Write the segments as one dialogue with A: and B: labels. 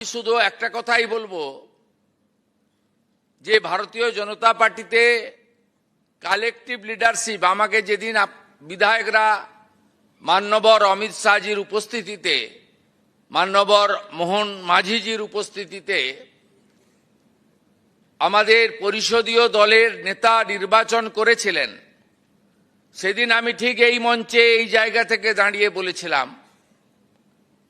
A: শুধু একটা কথাই বলবো যে ভারতীয় জনতা পার্টিতে কালেকটিভ লিডারশিপ আমাকে যেদিন বিধায়করা মান্যবর অমিত শাহজির উপস্থিতিতে মান্যবর মোহন মাঝিজির উপস্থিতিতে আমাদের পরিষদীয় দলের নেতা নির্বাচন করেছিলেন, সেদিন আমি ঠিক এই মঞ্চে এই জায়গা থেকে দাঁড়িয়ে বলেছিলাম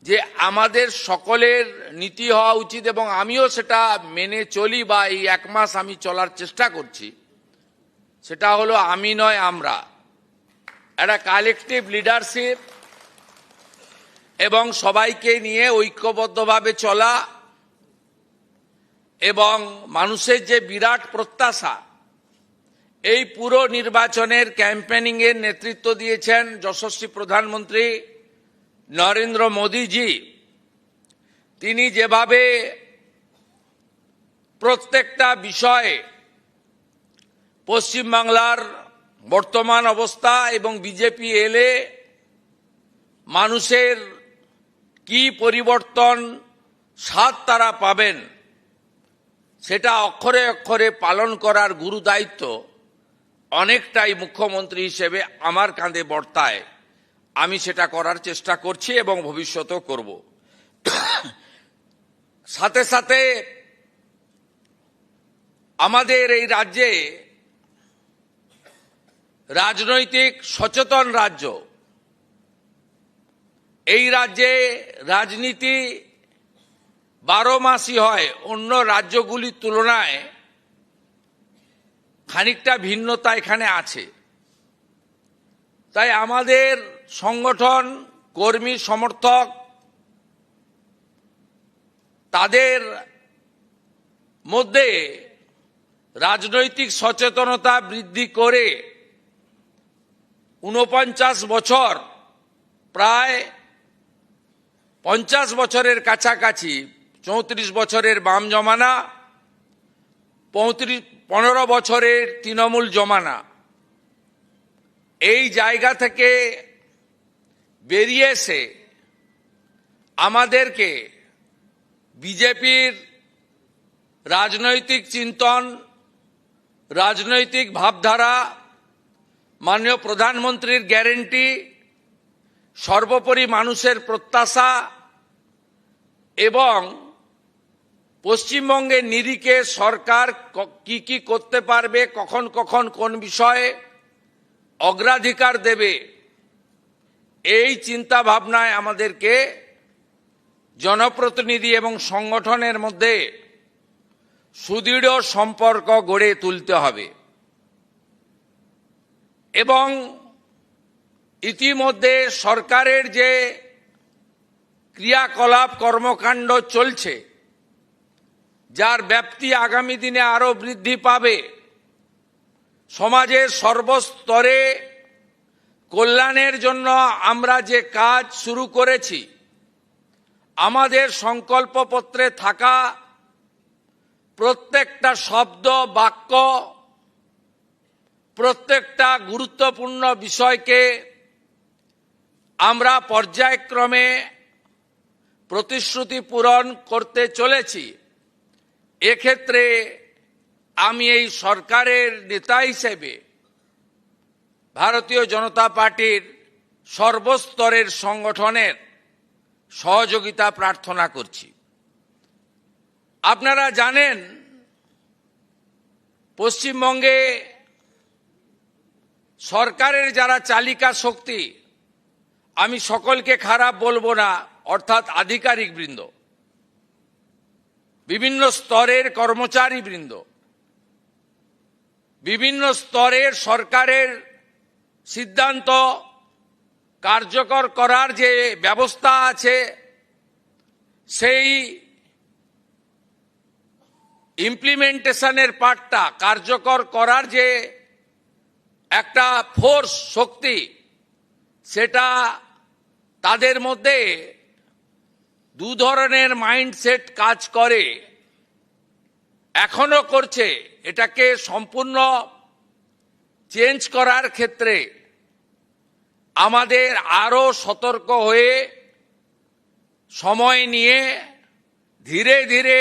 A: যে আমাদের সকলের নীতি হওয়া উচিত এবং আমিও সেটা মেনে চলি বা এই এক মাস আমি চলার চেষ্টা করছি। সেটা হলো আমি নয় আমরা, একটা কালেকটিভ লিডারশিপ এবং সবাইকে নিয়ে ঐক্যবদ্ধভাবে চলা এবং মানুষের যে বিরাট প্রত্যাশা, এই পুরো নির্বাচনের ক্যাম্পেনিং এর নেতৃত্ব দিয়েছেন যশস্বী প্রধানমন্ত্রী নরেন্দ্র মোদীজি। তিনি যেভাবে প্রত্যেকটা বিষয়ে পশ্চিমবাংলার বর্তমান অবস্থা এবং বিজেপি এলে মানুষের কি পরিবর্তন স্বাদ তারা পাবেন, সেটা অক্ষরে অক্ষরে পালন করার গুরু দায়িত্ব অনেকটাই মুখ্যমন্ত্রী হিসেবে আমার কাঁধে বর্তায়। আমি সেটা করার চেষ্টা করছি এবং ভবিষ্যতেও করব। সাথে সাথে আমাদের এই রাজ্যে রাজনৈতিক সচেতন রাজ্য, এই রাজ্যে রাজনীতি 12 মাসই হয়, অন্য রাজ্যগুলির তুলনায় খানিকটা ভিন্নতা এখানে আছে। তাই আমাদের সংগঠন, কর্মী, সমর্থক তাদের মধ্যে রাজনৈতিক সচেতনতা বৃদ্ধি করে 49 বছর, প্রায় 50 বছরের কাছাকাছি, 34 বছরের বাম জমানা, 15 বছরের তৃণমূল জমানা, এই জায়গা থেকে বেরিয়ে এসে আমাদেরকে বিজেপির রাজনৈতিক চিন্তন, রাজনৈতিক ভাবধারা, মাননীয় প্রধানমন্ত্রীর গ্যারেন্টি, সর্বোপরি মানুষের প্রত্যাশা এবং পশ্চিমবঙ্গের নিরিখে সরকার কি কি করতে পারবে, কখন কখন কোন বিষয়ে অগ্রাধিকার দেবে, এই চিন্তা ভাবনায় আমাদেরকে জনপ্রতিনিধি এবং সংগঠনের মধ্যে সুদৃঢ় সম্পর্ক গড়ে তুলতে হবে। এবং ইতিমধ্যে সরকারের যে ক্রিয়াকলাপ কর্মকাণ্ড চলছে, যার ব্যাপ্তি আগামী দিনে আরো বৃদ্ধি পাবে, সমাজের সর্বস্তরে কল্যাণের জন্য আমরা যে কাজ শুরু করেছি, আমাদের সংকল্পপত্রে থাকা প্রত্যেকটা শব্দ, বাক্য, প্রত্যেকটা গুরুত্বপূর্ণ বিষয়কে আমরা পর্যায়ক্রমে প্রতিশ্রুতি পূরণ করতে চলেছি। এক্ষেত্রে আমি এই সরকারের নেতা হিসেবে ভারতীয় জনতা পার্টির সর্বস্তরের সংগঠনের সহযোগিতা প্রার্থনা করছি। আপনারা জানেন, পশ্চিমবঙ্গে সরকারের যারা চালিকা শক্তি, আমি সকলকে খারাপ বলবো না, অর্থাৎ আধিকারিক বৃন্দ, বিভিন্ন স্তরের কর্মচারী বৃন্দ, বিভিন্ন স্তরের সরকারের সিদ্ধান্ত কার্যকর করার যে ব্যবস্থা আছে, সেই ইমপ্লিমেন্টেশনের পার্টটা, কার্যকর করার যে একটা ফোর্স, শক্তি, সেটা তাদের মধ্যে দু ধরনের মাইন্ডসেট কাজ করে, এখনো করছে। এটাকে সম্পূর্ণ চেঞ্জ করার ক্ষেত্রে আমাদের আরো সতর্ক হয়ে সময় নিয়ে ধীরে ধীরে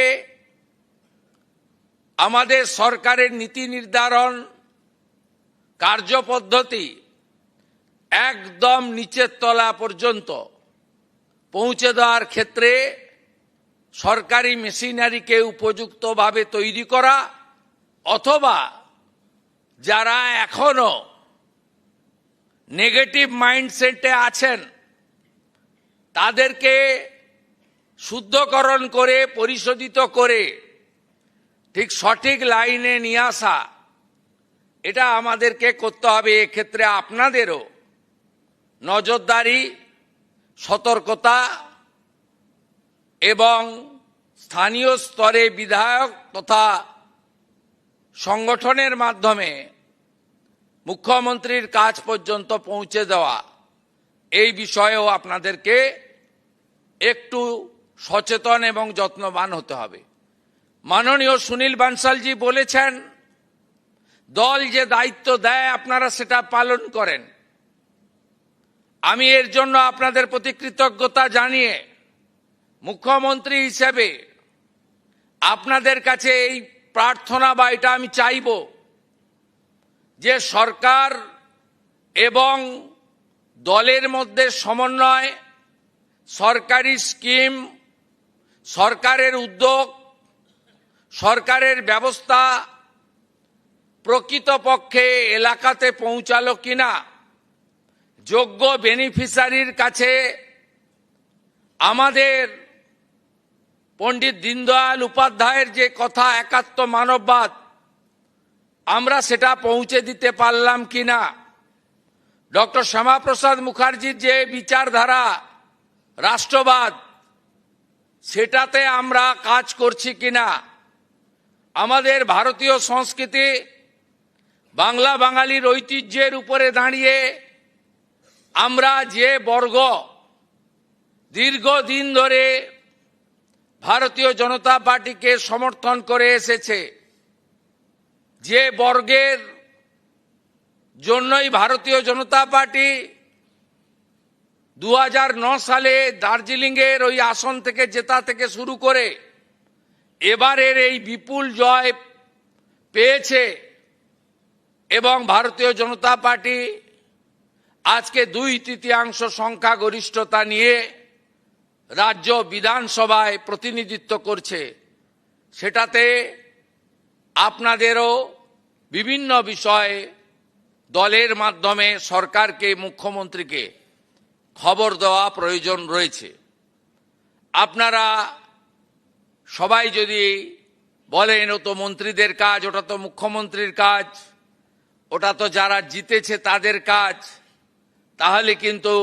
A: আমাদের সরকারের নীতি নির্ধারণ কার্যপদ্ধতি একদম নিচের তলা পর্যন্ত পৌঁছে দেওয়ার ক্ষেত্রে সরকারি মেশিনারিকে উপযুক্তভাবে তৈরি করা, অথবা যারা এখনো নেগেটিভ মাইন্ডসেটে আছেন তাদেরকে শুদ্ধকরণ করে পরিশোধিত করে ঠিক সঠিক লাইনে নিয়ে আসা, এটা আমাদেরকে করতে হবে। এক্ষেত্রে আপনাদেরও নজরদারি, সতর্কতা এবং স্থানীয় স্তরে বিধায়ক তথা সংগঠনের মাধ্যমে মুখ্যমন্ত্রীর কাছ পর্যন্ত পৌঁছে দেওয়া, এই বিষয়েও আপনাদেরকে একটু সচেতন এবং যত্নবান হতে হবে। মাননীয় সুনীল বানসালজি বলেছেন, দল যে দায়িত্ব দেয় আপনারা সেটা পালন করেন। আমি এর জন্য আপনাদের প্রতি কৃতজ্ঞতা জানিয়ে মুখ্যমন্ত্রী হিসেবে আপনাদের কাছে এই প্রার্থনা বা এটা আমি চাইব যে সরকার এবং দলের মধ্যে সমন্বয়, সরকারি স্কিম, সরকারের উদ্যোগ, সরকারের ব্যবস্থা প্রকৃতপক্ষে এলাকাতে পৌঁছালো কিনা, যোগ্য বেনিফিশিয়ারির কাছে আমাদের পণ্ডিত দীনদয়াল উপাধ্যায়ের যে কথা একাত্ম মানববাদ, আমরা সেটা পৌঁছে দিতে পারলাম কিনা, ডক্টর শ্যামাপ্রসাদ মুখার্জির যে বিচারধারা রাষ্ট্রবাদ, সেটাতে আমরা কাজ করছি কিনা, আমাদের ভারতীয় সংস্কৃতি বাংলা বাঙালির ঐতিহ্যের উপরে দাঁড়িয়ে আমরা যে বর্গ দীর্ঘদিন ধরে ভারতীয় জনতা পার্টিকে সমর্থন করে এসেছে, যে বর্গের জন্যই ভারতীয় জনতা পার্টি 2009 সালে দার্জিলিংয়ের ওই আসন থেকে জেতা থেকে শুরু করে এবারের এই বিপুল জয় পেয়েছে, এবং ভারতীয় জনতা পার্টি আজকে 2/3 সংখ্যাগরিষ্ঠতা নিয়ে রাজ্য বিধানসভায় প্রতিনিধিত্ব করছে। সেটাতে আপনাদেরও বিভিন্ন বিষয়ে দলের মাধ্যমে সরকারকে, মুখ্যমন্ত্রীকে খবর দেওয়া প্রয়োজন রয়েছে। আপনারা সবাই যদি বলেন ও তো মন্ত্রীদের কাজ, ওটা তো মুখ্যমন্ত্রীর কাজ, ওটা তো যারা জিতেছে তাদের কাজ, তাহলে কিন্তু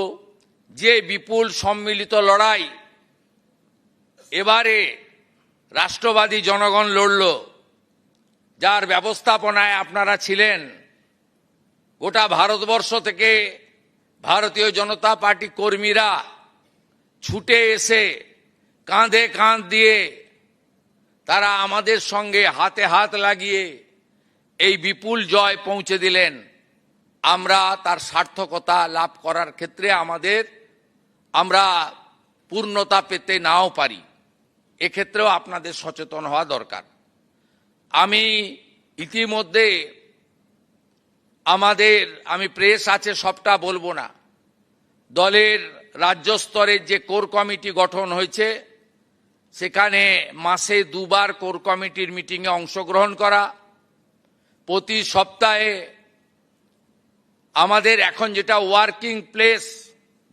A: যে বিপুল সম্মিলিত লড়াই এবারে রাষ্ট্রবাদী জনগণ লড়ল, যার ব্যবস্থাপনায় আপনারা ছিলেন, গোটা ভারতবর্ষ থেকে ভারতীয় জনতা পার্টি কর্মীরা ছুটে এসে কাঁধে কাঁধ দিয়ে তারা আমাদের সঙ্গে হাতে হাত লাগিয়ে এই বিপুল জয় পৌঁছে দিলেন। আমরা তার সার্থকতা লাভ করার ক্ষেত্রে আমরা পূর্ণতা পেতে নাও পারি, এক্ষেত্রেও আপনাদের সচেতন হওয়া দরকার। আমি ইতিমধ্যে আমি প্রেস আছে সবটা বলবো না, দলের রাজ্য স্তরের যে কোর কমিটি গঠন হয়েছে, সেখানে মাসে 2 বার কোর কমিটির মিটিংয়ে অংশগ্রহণ করা, প্রতি সপ্তাহে আমাদের এখন যেটা ওয়ার্কিং প্লেস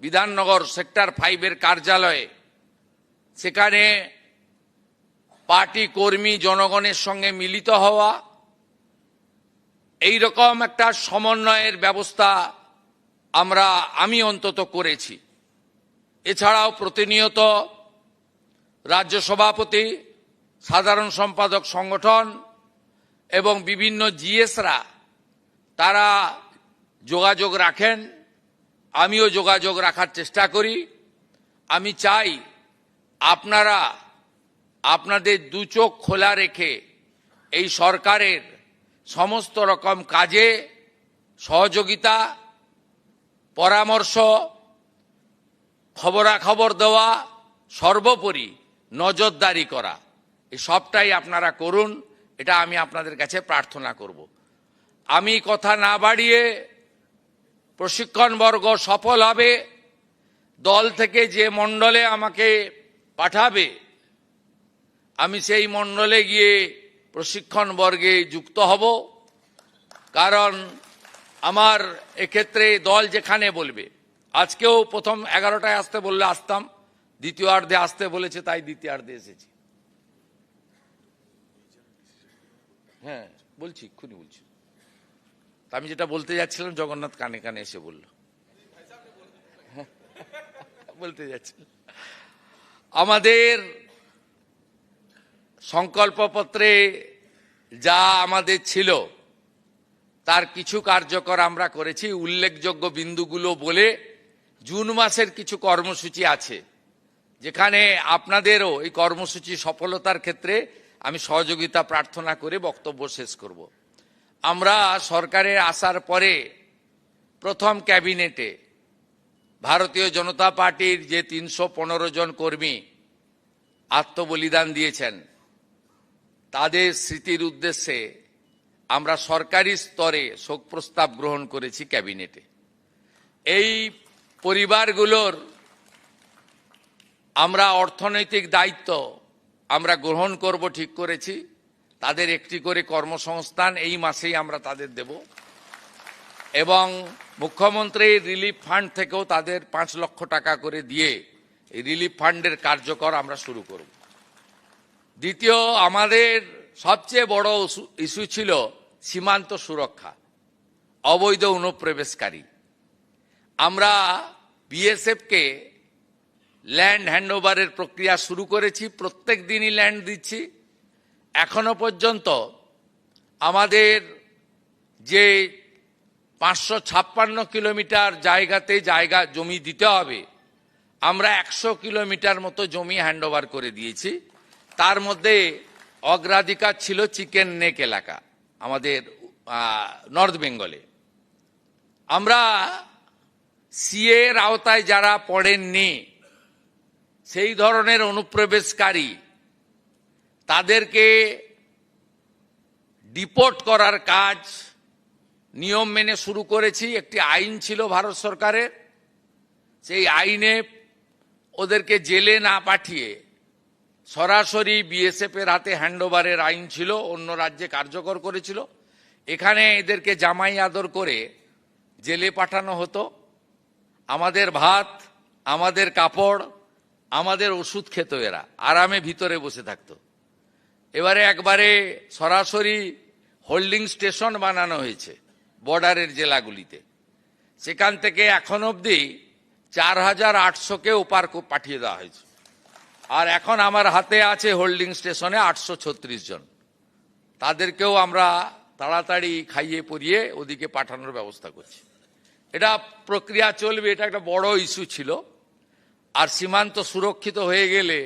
A: বিধাননগর সেক্টর 5-এর কার্যালয়ে, সেখানে পার্টি কর্মী জনগণের সঙ্গে মিলিত হওয়া, এই রকম একটা সমন্বয়ের ব্যবস্থা আমি অন্তত করেছি। এছাড়াও প্রতিনিয়ত রাজ্য সভাপতি, সাধারণ সম্পাদক সংগঠন এবং বিভিন্ন জিএসরা তারা যোগাযোগ রাখেন, আমিও যোগাযোগ রাখার চেষ্টা করি। আমি চাই আপনারা আপনাদের 2 চোখ খোলা রেখে এই সরকারের সমস্ত রকম কাজে সহযোগিতা, পরামর্শ, খবরাখবর দেওয়া, সর্বোপরি নজরদারি করা, এই সবটাই আপনারা করুন, এটা আমি আপনাদের কাছে প্রার্থনা করব। আমি কথা না বাড়িয়ে, প্রশিক্ষণবর্গ সফল হবে, দল থেকে যে মণ্ডলে আমাকে পাঠাবে আমি সেই মণ্ডলে গিয়ে প্রশিক্ষণবর্গে যুক্ত হব। কারণ আমার এক্ষেত্রে দল যেখানে বলবে, আজকেও প্রথম 11টায় আসতে বললে আসতাম, দ্বিতীয়ার্ধে আসতে বলেছে তাই দ্বিতীয়ার্ধে এসেছি। হ্যাঁ বলছি, এক্ষুনি বলছি। আমি যেটা বলতে যাচ্ছিলাম জগন্নাথ কানে কানে এসে বলল, বলতে যাচ্ছিলাম আমাদের সংকল্পপত্রে যা আমাদের ছিল তার কিছু কার্যকর আমরা করেছি। উল্লেখযোগ্য বিন্দুগুলো বলে, জুন মাসের কিছু কর্মসূচি আছে যেখানে আপনাদেরও এই কর্মসূচি সফলতার ক্ষেত্রে আমি সহযোগিতা প্রার্থনা করে বক্তব্য শেষ করব। আমরা সরকারে আসার পরে প্রথম ক্যাবিনেটে ভারতীয় জনতা পার্টির যে 315 জন কর্মী আত্মবলিদান দিয়েছেন তাদের স্মৃতির উদ্দেশ্যে আমরা সরকারি স্তরে শোক প্রস্তাব গ্রহণ করেছি ক্যাবিনেটে। এই পরিবারগুলোর আমরা অর্থনৈতিক দায়িত্ব আমরা গ্রহণ করব ঠিক করেছি। তাদের একটি করে কর্মসংস্থান এই মাসেই আমরা তাদের দেব এবং মুখ্যমন্ত্রীর রিলিফ ফান্ড থেকেও তাদের 5 লক্ষ টাকা করে দিয়ে এই রিলিফ ফান্ডের কার্যকর আমরা শুরু করব। দ্বিতীয়, আমাদের সবচেয়ে বড় ইস্যু ছিল সীমান্ত সুরক্ষা, অবৈধ অনুপ্রবেশকারী। আমরা বিএসএফকে ল্যান্ড হ্যান্ডওভারের প্রক্রিয়া শুরু করেছি, প্রত্যেক দিনই ল্যান্ড দিচ্ছি। এখনো পর্যন্ত আমাদের যে 556 কিলোমিটার জায়গাতে জমি দিতে হবে, আমরা 100 কিলোমিটার মতো জমি হ্যান্ডওভার করে দিয়েছি। তার মধ্যে অগ্রাধিকার ছিল চিকেন নেক এলাকা আমাদের নর্থ বেঙ্গলে। আমরা সিএ এর আওতায় যারা পড়েননি সেই ধরনের অনুপ্রবেশকারী তাদেরকে ডিপোর্ট করার কাজ নিয়ম মেনে শুরু করেছি। একটি আইন ছিল ভারত সরকারের, সেই আইনে ওদেরকে জেলে না পাঠিয়ে সরাসরি বিএসএফ এর হাতে হ্যান্ডওভারের আইন ছিল, অন্য রাজ্যে কার্যকর করেছিল। এখানে এদেরকে জামাই আদর করে জেলে পাঠানো হতো। আমাদের ভাত, আমাদের কাপড়, আমাদের ওষুধ খেত, এরা আরামে ভিতরে বসে থাকতো। এবারে একবারে সরাসরি হোল্ডিং স্টেশন বানানো হয়েছে বর্ডারের জেলাগুলিতে। সেখান থেকে এখন অবধি 4800-কে ওপার পাঠিয়ে দেওয়া হয়েছে। আর এখন আমার হাতে আছে হোল্ডিং স্টেশনে 836 জন। তাদেরকেও আমরা তাড়াতাড়ি খাইয়ে পরিয়ে ওদিকে পাঠানোর ব্যবস্থা করছি। এটা প্রক্রিয়া চলবে, এটা একটা বড় ইস্যু ছিল। আর সীমান্ত সুরক্ষিত হয়ে গেলে,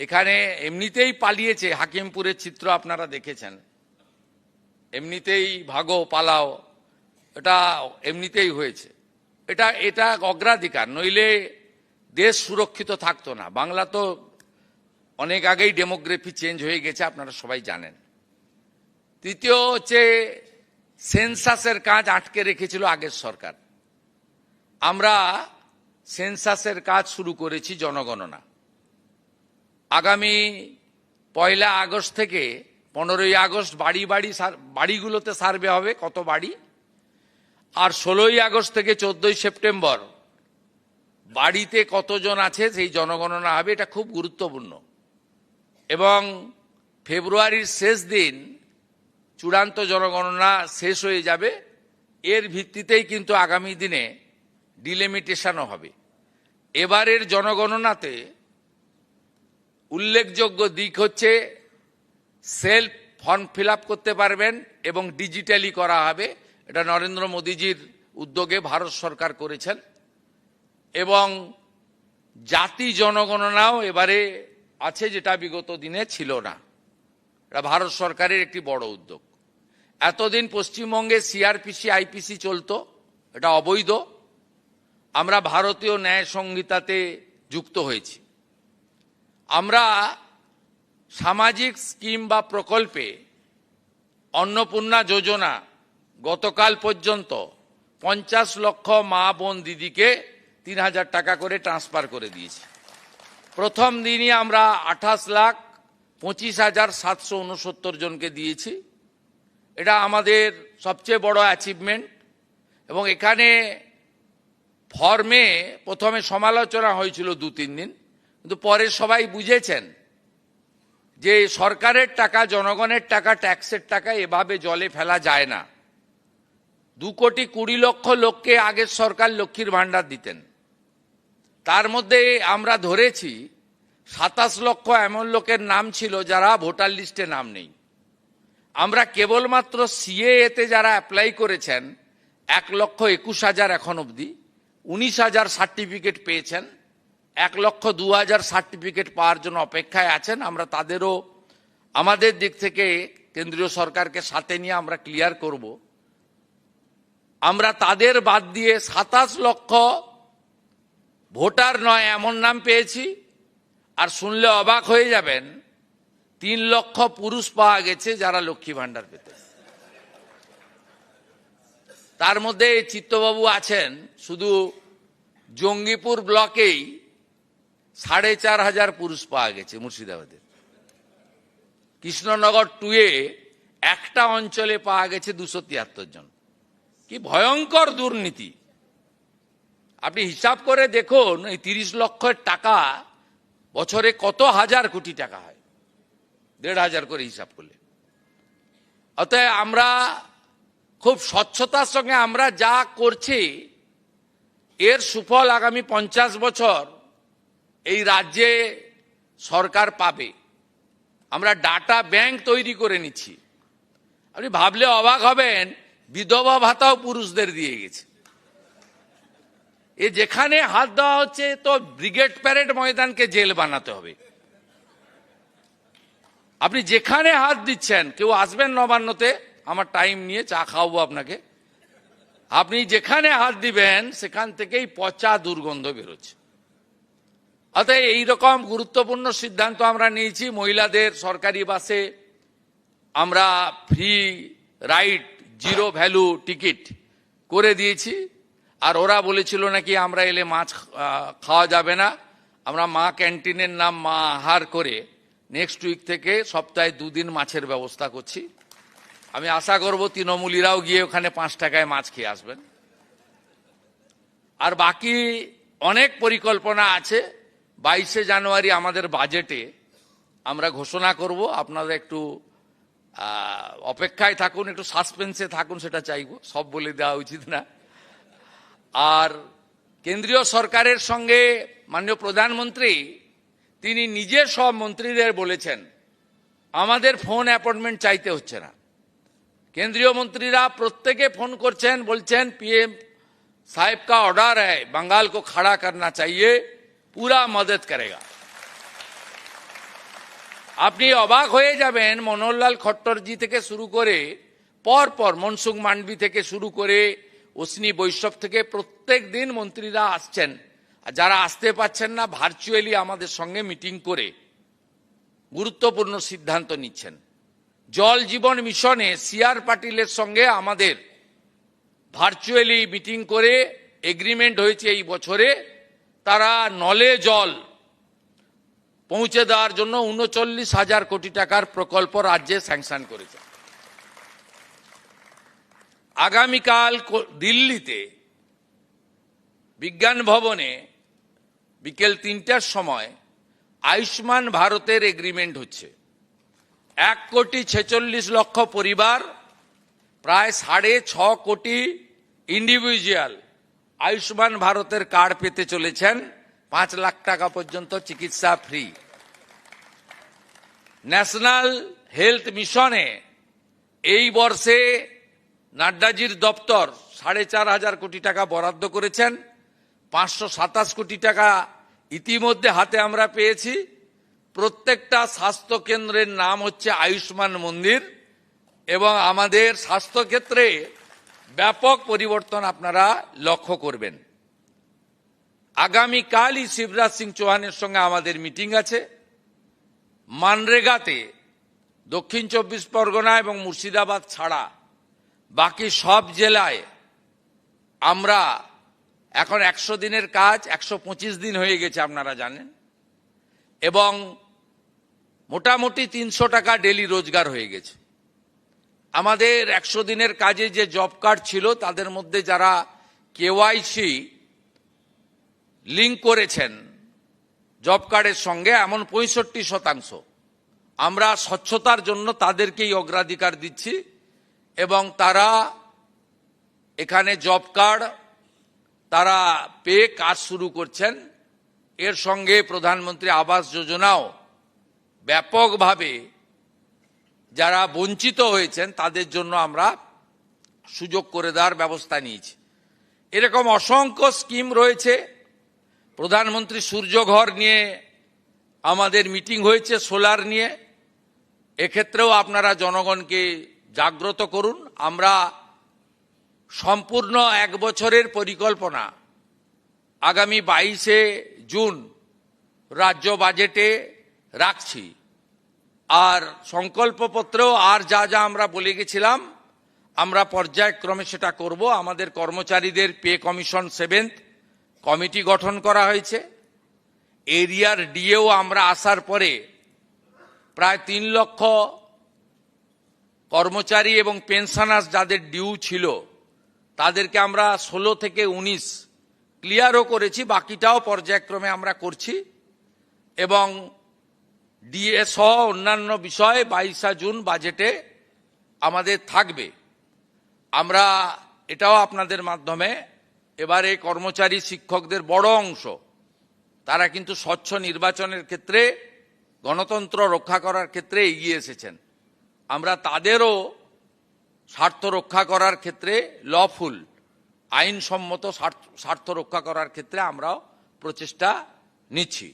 A: এখানে এমনিতেই পালিয়েছে, হাকিমপুরের চিত্র আপনারা দেখেছেন, এমনিতেই ভাগো পালাও, এটা এমনিতেই হয়েছে। এটা অগ্রাধিকার, নইলে দেশ সুরক্ষিত থাকতো না। বাংলা তো অনেক আগেই ডেমোগ্রাফি চেঞ্জ হয়ে গেছে, আপনারা সবাই জানেন। তৃতীয় হচ্ছে সেন্সাসের কাজ আটকে রেখেছিল আগের সরকার। আমরা সেন্সাসের কাজ শুরু করেছি, জনগণনা। আগামী 1 আগস্ট থেকে 15 আগস্ট বাড়িগুলোতে সার্ভে হবে, কত বাড়ি। আর 16 আগস্ট থেকে 14 সেপ্টেম্বর বাড়িতে কতজন আছে সেই জনগণনা হবে। এটা খুব গুরুত্বপূর্ণ। এবং ফেব্রুয়ারির শেষ দিন চূড়ান্ত জনগণনা শেষ হয়ে যাবে। এর ভিত্তিতেই কিন্তু আগামী দিনে ডিলিমিটেশনও হবে। এবারের জনগণনাতে উল্লেখযোগ্য দিক হচ্ছে সেলফ ফর্ম ফিল আপ করতে পারবেন এবং ডিজিটালি করা হবে। এটা নরেন্দ্র মোদীজির উদ্যোগে ভারত সরকার করেছেন। এবং জাতি জনগণনাও এবারে আছে, যেটা বিগত দিনে ছিল না। এটা ভারত সরকারের একটি বড় উদ্যোগ। এতদিন পশ্চিমবঙ্গে সিআরপিসি আইপিসি চলতো, এটা অবৈধ। আমরা ভারতীয় ন্যায় সংহিতাতে যুক্ত হয়েছি। আমরা সামাজিক স্কিম বা প্রকল্পে অন্নপূর্ণা যোজনা গতকাল পর্যন্ত 50 লক্ষ মা বোন দিদিকে 3000 টাকা করে ট্রান্সফার করে দিয়েছি। প্রথম দিনই আমরা 28,25,769 জনকে দিয়েছি। এটা আমাদের সবচেয়ে বড় অ্যাচিভমেন্ট। এবং এখানে ফর্মে প্রথমে সমালোচনা হয়েছিল 2-3 দিন, কিন্তু পরে সবাই বুঝেছেন যে সরকারের টাকা, জনগণের টাকা, ট্যাক্সের টাকা এভাবে জলে ফেলা যায় না। 2,20,00,000 লোককে আগের সরকার লক্ষ্মীর ভাণ্ডার দিতেন। তার মধ্যে আমরা ধরেছি 27 লক্ষ এমন লোকের নাম ছিল যারা ভোটার লিস্টে নাম নেই। আমরা কেবলমাত্র সিএএতে যারা অ্যাপ্লাই করেছেন 1,21,000 এখন অবধি, 19,000 সার্টিফিকেট পেয়েছেন, 1,02,000 সার্টিফিকেট পাওয়ার জন্য অপেক্ষায় আছেন। আমরা তাদেরও আমাদের দিক থেকে কেন্দ্রীয় সরকারকে সাথে নিয়ে আমরা ক্লিয়ার করব। আমরা তাদের বাদ দিয়ে 27 লক্ষ ভোটার নয় এমন নাম পেয়েছি। আর শুনলে অবাক হয়ে যাবেন, 3 লক্ষ পুরুষ পাওয়া গেছে যারা লক্ষ্মী ভাণ্ডার পেতেন। তার মধ্যে চিত্তবাবু আছেন, শুধু জঙ্গিপুর ব্লকেই 4,500 পুরুষ পাওয়া গেছে মুর্শিদাবাদের। কৃষ্ণনগর 2-এ একটা অঞ্চলে পাওয়া গেছে 273 জন। কি ভয়ঙ্কর দুর্নীতি! আপনি হিসাব করে দেখুন, এই 30 লক্ষের টাকা বছরে কত হাজার কোটি টাকা হয়, 1,500 করে হিসাব করলে। অতএব আমরা খুব স্বচ্ছতার সঙ্গে আমরা যা করছি এর সুফল আগামী 50 বছর এই রাজ্যে সরকার পাবে। আমরা ডাটা ব্যাংক তৈরি করে নিচ্ছি। আপনি ভাবলে অবাক হবেন, বিধবা ভাতাও পুরুষদের দিয়ে গেছে। এ যেখানে হাত দেওয়া হচ্ছে তো ব্রিগেড প্যারেড ময়দানকে জেল বানাতে হবে। আপনি যেখানে হাত দিচ্ছেন, কেউ আসবেন নবান্নতে, আমার টাইম নিয়ে চা খাওয়াবো আপনাকে, আপনি যেখানে হাত দিবেন সেখান থেকেই পচা দুর্গন্ধ বেরোচ্ছে। অতএব এইরকম গুরুত্বপূর্ণ সিদ্ধান্ত আমরা নিয়েছি। মহিলাদের সরকারি বাসে আমরা ফ্রি রাইড, 0 ভ্যালু টিকিট করে দিয়েছি। আর ওরা বলেছিল নাকি আমরা এলে মাছ খাওয়া যাবে না। আমরা মা ক্যান্টিনের নাম মা আহার করে নেক্সট উইক থেকে সপ্তাহে 2 দিন মাছের ব্যবস্থা করছি। আমি আশা করব তৃণমূলীরাও গিয়ে ওখানে 5 টাকায় মাছ খেয়ে আসবেন। আর বাকি অনেক পরিকল্পনা আছে। 22শে জানুয়ারি আমাদের বাজেটে আমরা ঘোষণা করব। আপনারা একটু অপেক্ষায় থাকুন, একটু সাসপেন্সে থাকুন, সেটা চাইব, সব বলে দেওয়া উচিত না। আর কেন্দ্রীয় সরকারের সঙ্গে মাননীয় প্রধানমন্ত্রী তিনি নিজে সব মন্ত্রীদের বলেছেন আমাদের ফোন অ্যাপয়েন্টমেন্ট চাইতে হচ্ছে না। কেন্দ্রীয় মন্ত্রীরা প্রত্যেকে ফোন করছেন, বলছেন पीएम साहब का ऑर्डर है, बंगाल को खड़ा करना चाहिए, पूरा मदद करेगा। আপনি অবাক হয়ে যাবেন, মনোহরলাল খট্টরজি থেকে শুরু করে পরপর মনসুখ মান্ডবি থেকে শুরু করে অশ্বিনী বৈষ্ণব থেকে প্রত্যেক দিন মন্ত্রীরা আসছেন। আর যারা আসতে পারছেন না, ভার্চুয়ালি আমাদের সঙ্গে মিটিং করে গুরুত্বপূর্ণ সিদ্ধান্ত নিচ্ছেন। জল জীবন মিশনে সিআর পাটিলের সঙ্গে আমাদের ভার্চুয়ালি মিটিং করে এগ্রিমেন্ট হয়েছে এই বছরে তারা নলে জল পৌঁছে দেওয়ার জন্য 39,000 কোটি টাকার প্রকল্প রাজ্যে স্যাংশন করেছে। আগামীকাল দিল্লিতে বিজ্ঞান ভবনে বিকেল 3টার সময় আয়ুষ্মান ভারতের এগ্রিমেন্ট হচ্ছে। 1,46,00,000 পরিবার, প্রায় 6.5 কোটি ইন্ডিভিজুয়াল আয়ুষ্মান ভারতের কার্ড পেতে চলেছেন। 5 লাখ টাকা পর্যন্ত চিকিৎসা ফ্রি। ন্যাশনাল হেলথ মিশনে এই বর্ষে নাড্ডাজির দপ্তর 4,500 কোটি টাকা বরাদ্দ করেছেন। 527 কোটি টাকা ইতিমধ্যে হাতে আমরা পেয়েছি। প্রত্যেকটা স্বাস্থ্য কেন্দ্রের নাম হচ্ছে আয়ুষ্মান মন্দির এবং আমাদের স্বাস্থ্যক্ষেত্রে ব্যাপক পরিবর্তন আপনারা লক্ষ্য করবেন। আগামীকালই শিবরাজ সিং চৌহানের সঙ্গে আমাদের মিটিং আছে। মানরেগাতে দক্ষিণ 24 পরগনা এবং মুর্শিদাবাদ ছাড়া বাকি সব জেলায় আমরা এখন 100 দিনের কাজ 125 দিন হয়ে গেছে আপনারা জানেন, এবং মোটামুটি 300 টাকা ডেলি রোজগার হয়ে গেছে। আমাদের 100 দিনের কাজে যে জব কার্ড ছিল তাদের মধ্যে যারা কেওয়াইসি লিঙ্ক করেছেন জব কার্ডের সঙ্গে, এমন 65%, আমরা স্বচ্ছতার জন্য তাদেরকেই অগ্রাধিকার দিচ্ছি এবং তারা এখানে জব কার্ড তারা পেয়ে কাজ শুরু করছেন। এর সঙ্গে প্রধানমন্ত্রী আবাস যোজনাও ব্যাপকভাবে যারা বঞ্চিত হয়েছেন তাদের জন্য আমরা সুযোগ করে দেওয়ার ব্যবস্থা নিয়েছি। এরকম অসংখ্য স্কিম রয়েছে। প্রধানমন্ত্রী সূর্যঘর নিয়ে আমাদের মিটিং হয়েছে, সোলার নিয়ে। এক্ষেত্রেও আপনারা জনগণকে জাগ্রত করুন। আমরা সম্পূর্ণ 1 বছরের পরিকল্পনা আগামী 22শে জুন রাজ্য বাজেটে রাখছি। আর সংকল্পপত্রেও আর যা যা আমরা বলে গেছিলাম আমরা পর্যায়ক্রমে সেটা করব। আমাদের কর্মচারীদের পে কমিশন 7th কমিটি গঠন করা হয়েছে। এরিয়ার ডিএও আমরা আসার পরে প্রায় 3 লক্ষ কর্মচারী এবং পেনশনার্স যাদের ডিউ ছিল তাদেরকে আমরা 16 থেকে 19 ক্লিয়ারও করেছি, বাকিটাও পর্যায়ক্রমে আমরা করছি। এবং ডিএ সহ অন্যান্য বিষয় 22শে জুন বাজেটে আমাদের থাকবে। আমরা এটাও আপনাদের মাধ্যমে এবারে কর্মচারী শিক্ষকদের বড় অংশ তারা কিন্তু স্বচ্ছ নির্বাচনের ক্ষেত্রে গণতন্ত্র রক্ষা করার ক্ষেত্রে এগিয়ে এসেছেন। আমরা তাদেরও স্বার্থ রক্ষা করার ক্ষেত্রে লফুল আইনসম্মত স্বার্থ রক্ষা করার ক্ষেত্রে আমরাও প্রচেষ্টা নিচ্ছি।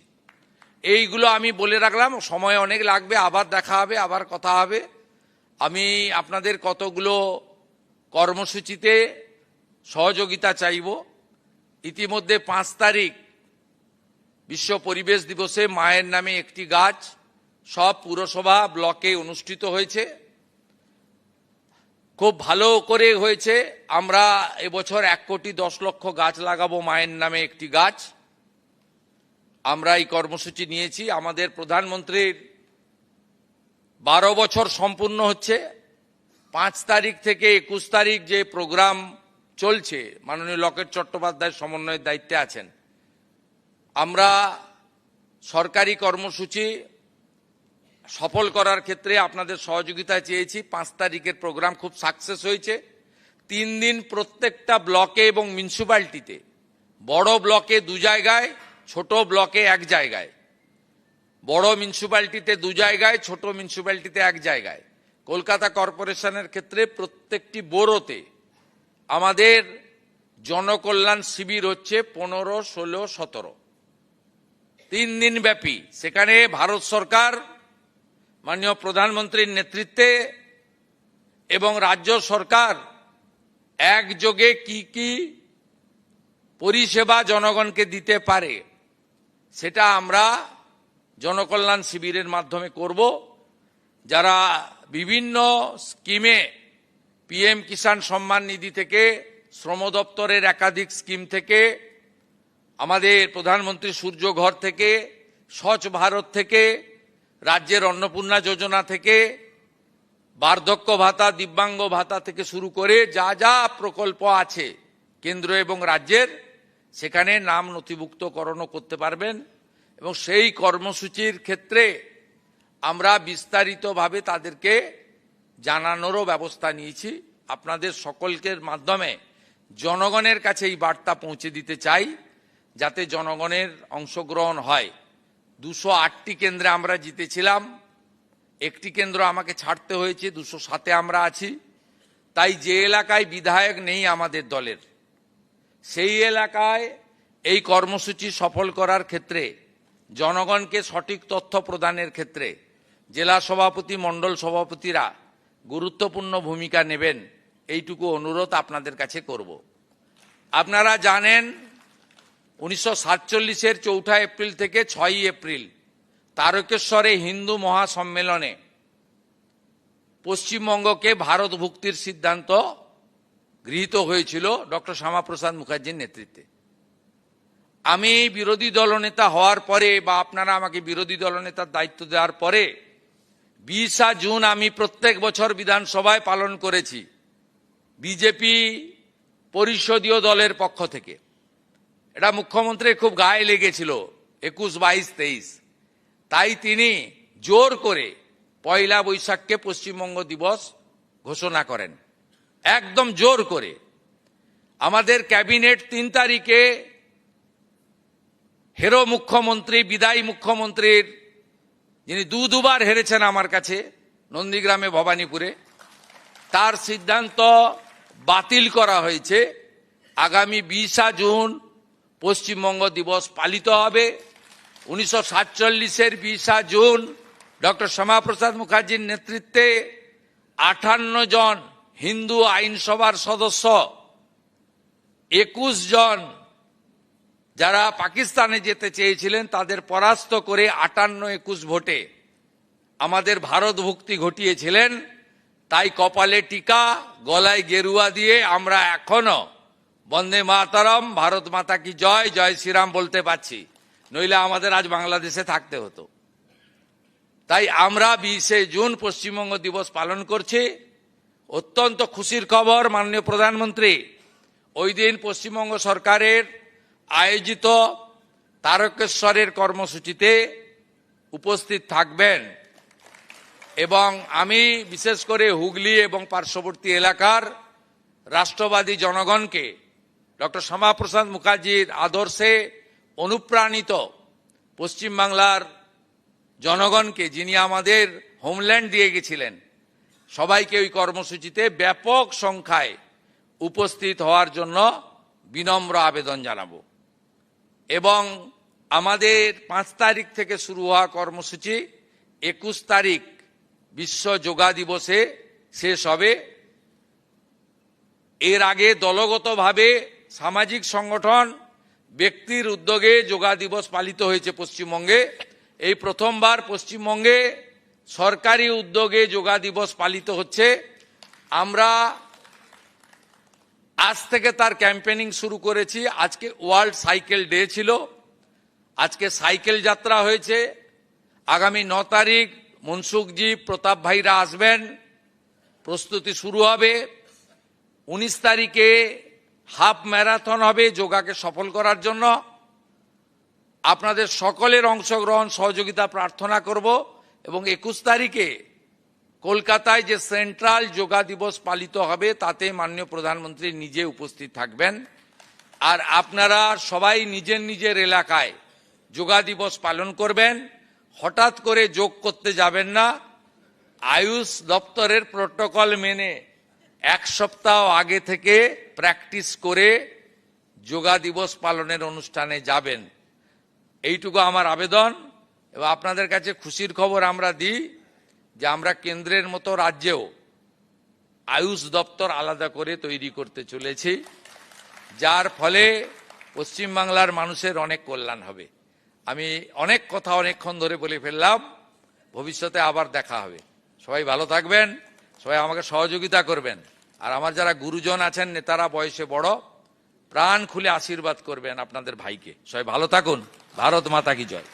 A: এইগুলো আমি বলে রাখলাম, সময় অনেক লাগবে, আবার দেখা হবে, আবার কথা হবে। আমি আপনাদের কতগুলো কর্মসূচিতে সহযোগিতা চাইব। ইতিমধ্যে 5 তারিখ বিশ্ব পরিবেশ দিবসে মায়ের নামে একটি গাছ সব পুরসভা ব্লকে অনুষ্ঠিত হয়েছে, খুব ভালো করে হয়েছে। আমরা এবছর 1,10,00,000 গাছ লাগাবো মায়ের নামে একটি গাছ। আমরা এই কর্মসূচি নিয়েছি। আমাদের প্রধানমন্ত্রীর 12 বছর সম্পূর্ণ হচ্ছে। 5 তারিখ থেকে 21 তারিখ যে প্রোগ্রাম চলছে, মাননীয় লকেট চট্টোপাধ্যায় সমন্বয়ের দায়িত্বে আছেন। আমরা সরকারি কর্মসূচি সফল করার ক্ষেত্রে আপনাদের সহযোগিতা চেয়েছি। 5 তারিখের প্রোগ্রাম খুব সাকসেস হয়েছে। 3 দিন প্রত্যেকটা ব্লকে এবং মিউনিসিপ্যালিটিতে, বড় ব্লকে 2 জায়গায়, ছোট ব্লকে 1 জায়গায়, বড় মিউনিসিপ্যালিটিতে 2 জায়গায়, ছোট মিউনিসিপ্যালিটিতে 1 জায়গায়। কলকাতা কর্পোরেশনের ক্ষেত্রে প্রত্যেকটি বোরোতে আমাদের জনকল্যাণ শিবির হচ্ছে 15, 16, 17, 3 দিন ব্যাপী। সেখানে ভারত সরকার মাননীয় প্রধানমন্ত্রীর নেতৃত্বে এবং রাজ্য সরকার একযোগে কি কি পরিষেবা জনগণকে দিতে পারে সেটা আমরা জনকল্যাণ শিবিরের মাধ্যমে করব। যারা বিভিন্ন স্কিমে পিএম কিষাণ সম্মান নিধি থেকে, শ্রম দপ্তরের একাধিক স্কিম থেকে, আমাদের প্রধানমন্ত্রী সূর্যঘর থেকে, স্বচ্ছ ভারত থেকে, রাজ্যের অন্নপূর্ণা যোজনা থেকে, বার্ধক্য ভাতা, দিব্যাঙ্গ ভাতা থেকে শুরু করে যা যা প্রকল্প আছে কেন্দ্র এবং রাজ্যের, সেখানে নাম নথিভুক্তকরণও করতে পারবেন। এবং সেই কর্মসূচির ক্ষেত্রে আমরা বিস্তারিতভাবে তাদেরকে জানানোরও ব্যবস্থা নিয়েছি। আপনাদের সকলের মাধ্যমে জনগণের কাছে এই বার্তা পৌঁছে দিতে চাই যাতে জনগণের অংশগ্রহণ হয়। 208টি কেন্দ্রে আমরা জিতেছিলাম, একটি কেন্দ্র আমাকে ছাড়তে হয়েছে, 207-এ আমরা আছি। তাই যে এলাকায় বিধায়ক নেই আমাদের দলের, সেই এলাকায় এই কর্মসূচি সফল করার ক্ষেত্রে, জনগণকে সঠিক তথ্য প্রদানের ক্ষেত্রে জেলা সভাপতি, মণ্ডল সভাপতিরা গুরুত্বপূর্ণ ভূমিকা নেবেন, এইটুকু অনুরোধ আপনাদের কাছে করব। আপনারা জানেন 1947-এর 4 এপ্রিল থেকে 6 এপ্রিল তারকেশ্বরে হিন্দু মহাসম্মেলনে পশ্চিমবঙ্গকে ভারতভুক্তির সিদ্ধান্ত গৃহীত হয়েছিল ডক্টর শ্যামাপ্রসাদ মুখার্জির নেতৃত্বে। আমি বিরোধী দলনেতা হওয়ার পরে বা আপনারা আমাকে বিরোধী দলনেতার দায়িত্ব দেওয়ার পরে 20 জুন আমি প্রত্যেক বছর বিধানসভায় পালন করেছি বিজেপি পরিষদীয় দলের পক্ষ থেকে। এটা মুখ্যমন্ত্রীর খুব গায়ে লেগেছিল 21, 22, 23। তাই তিনি জোর করে পয়লা বৈশাখকে পশ্চিমবঙ্গ দিবস ঘোষণা করেন, একদম জোর করে। আমাদের ক্যাবিনেট 3 তারিখে হেরো মুখ্যমন্ত্রী, বিদায়ী মুখ্যমন্ত্রীর, যিনি দুবার হেরেছেন আমার কাছে নন্দীগ্রামে, ভবানীপুরে, তার সিদ্ধান্ত বাতিল করা হয়েছে। আগামী 20 জুন পশ্চিমবঙ্গ দিবস পালিত হবে। 1947-এর 20 জুন ডক্টর শ্যামাপ্রসাদ মুখার্জির নেতৃত্বে 58 জন হিন্দু আইনসভার সদস্য, 21 জন যারা পাকিস্তানে যেতে চেয়েছিলেন তাদের পরাস্ত করে 58-21 ভোটে আমাদের ভারতভুক্তি ঘটিয়েছিলেন। তাই কপালে টিকা, গলায় গেরুয়া দিয়ে আমরা এখনো বন্দে মাতরম, ভারত মাতা কি জয়, জয় শ্রীরাম বলতে পারছি, নইলে আমাদের আজ বাংলাদেশে থাকতে হতো। তাই আমরা 20 জুন পশ্চিমবঙ্গ দিবস পালন করছি। অত্যন্ত খুশির খবর, মাননীয় প্রধানমন্ত্রী ওই দিন পশ্চিমবঙ্গ সরকারের আয়োজিত তারকেশ্বরের কর্মসূচিতে উপস্থিত থাকবেন এবং আমি বিশেষ করে হুগলি এবং পার্শ্ববর্তী এলাকার রাষ্ট্রবাদী জনগণকে ডক্টর শ্যামাপ্রসাদ মুখার্জির আদর্শে অনুপ্রাণিত পশ্চিমবাংলার জনগণকে, যিনি আমাদের হোমল্যান্ড দিয়ে গেছিলেন, সবাইকে ওই কর্মসূচিতে ব্যাপক সংখ্যায় উপস্থিত হওয়ার জন্য বিনম্র আবেদন জানাবো। এবং আমাদের 5 তারিখ থেকে শুরু হওয়া কর্মসূচি 21 তারিখ বিশ্ব যোগা দিবসে শেষ হবে। এর আগে দলগতভাবে সামাজিক সংগঠন, ব্যক্তির উদ্যোগে যোগা দিবস পালিত হয়েছে পশ্চিমবঙ্গে। এই প্রথমবার পশ্চিমবঙ্গে সরকারি উদ্যোগে যোগা দিবস পালিত হচ্ছে। আমরা আজ থেকে তার ক্যাম্পেনিং শুরু করেছি। আজকে ওয়ার্ল্ড সাইকেল ডে ছিল, আজকে সাইকেল যাত্রা হয়েছে। আগামী 9 তারিখ মনসুখজি, প্রতাপ ভাইরা আসবেন, প্রস্তুতি শুরু হবে। 19 তারিখে হাফ ম্যারাথন হবে যোগাকে সফল করার জন্য। আপনাদের সকলের অংশগ্রহণ, সহযোগিতা প্রার্থনা করব। এবং 21 তারিখে কলকাতায় যে সেন্ট্রাল যোগা দিবস পালিত হবে তাতে মাননীয় প্রধানমন্ত্রী নিজে উপস্থিত থাকবেন। আর আপনারা সবাই নিজের নিজের এলাকায় যোগা দিবস পালন করবেন। হঠাৎ করে যোগ করতে যাবেন না, আয়ুষ দপ্তরের প্রোটোকল মেনে 1 সপ্তাহ আগে থেকে প্র্যাকটিস করে যোগা দিবস পালনের অনুষ্ঠানে যাবেন। এইটুকু আমার আবেদন। এবং আপনাদের কাছে খুশির খবর আমরা দিই যে আমরা কেন্দ্রের মতো রাজ্যেও আয়ুষ দপ্তর আলাদা করে তৈরি করতে চলেছি, যার ফলে পশ্চিমবাংলার মানুষের অনেক কল্যাণ হবে। আমি অনেক কথা অনেকক্ষণ ধরে বলে ফেললাম, ভবিষ্যতে আবার দেখা হবে। সবাই ভালো থাকবেন, সবাই আমাকে সহযোগিতা করবেন। আর আমার যারা গুরুজন আছেন, নেতারা বয়সে বড়, প্রাণ খুলে আশীর্বাদ করবেন আপনাদের ভাইকে। সবাই ভালো থাকুন। ভারত মাতা কি জয়।